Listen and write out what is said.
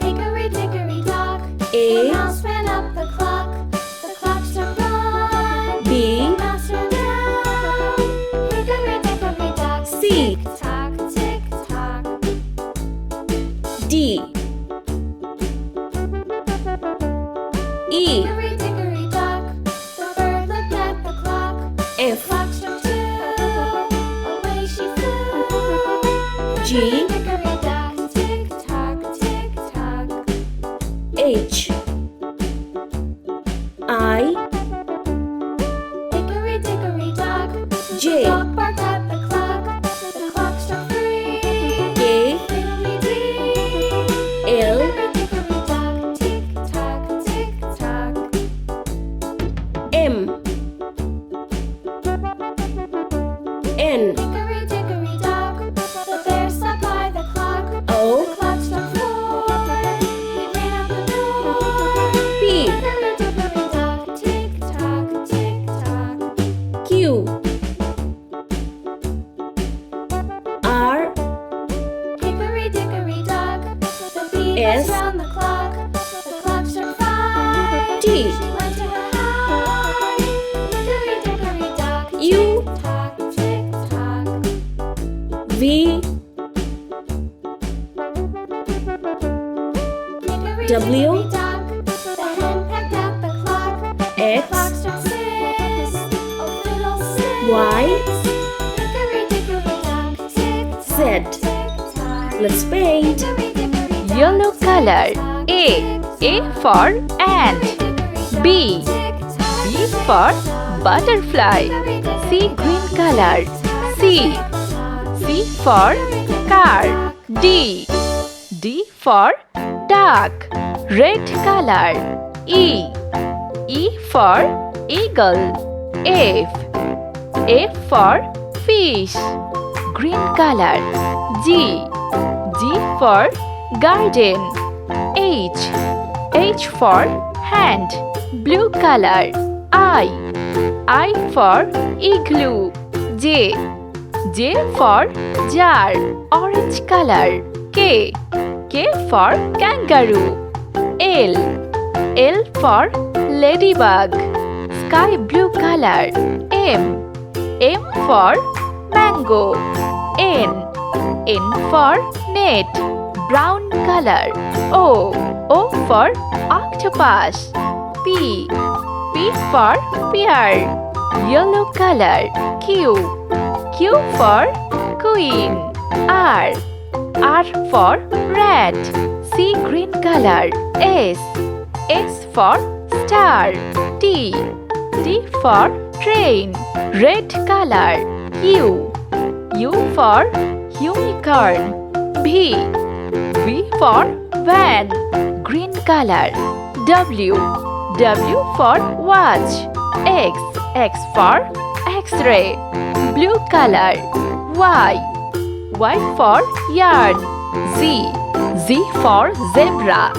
Hickory dickory dock, A. the mouse ran up the clock. The clock struck one. B. The mouse ran down. Hickory dickory dock. C. Tick tock, tick tock. D. E. Hickory dickory dock, the bird looked at the clock. The F. clock struck two. Away she flew. G. Hickory dock, tick tock, tick tock. H. I. Hickory dickory dock, J. the dog barked at the clock. The clock struck three. K. Fiddly-dee. L. Hickory dickory dock, tick tock, tick tock. M. N. Hickory dickory dock, the bear sat by the clock. O. The clock struck four. He ran out the door. P. Hickory dickory dock, tick tock, tick tock. Q. R. Hickory dickory dock, the bee S. buzzed round the clock. The clock struck five. T. She went to her hive. Hickory dickory dock, U. tick tock, tick tock. V. Hickory W. dickory dock, the hen pecked at the clock. X. The clock struck six. Oh, fiddlesticks. Y. Hickory dickory dock, tick Z. tock, tick tock. Let's paint. Hickory dickory dock, Yellow color. tick A. tock, A tick for tock. ant. Hickory B. dickory dock, tick B tock, for tick tock. butterfly. Hickory C. dickory Green dock, color. tick tock, C. tick tock. C for car. D. D for duck. Red color. E. E for eagle. F. F for fish. Green color. G. G for garden. H. H for hand. Blue color. I for igloo. J. J for jar. Orange color. K. K for kangaroo. L. L for ladybug. Sky blue color. M. M for mango. N. N for net. Brown color. O. O for octopus. P. P for pear. Yellow color. Q. Q for queen. R. R for rat. C. Green color. S. S for star. T. T for train. Red color. U. U for unicorn. V. V for van. Green color. W. W for watch. X. X for X-ray. Blue color. Y. Y for yarn. Z. Z for zebra.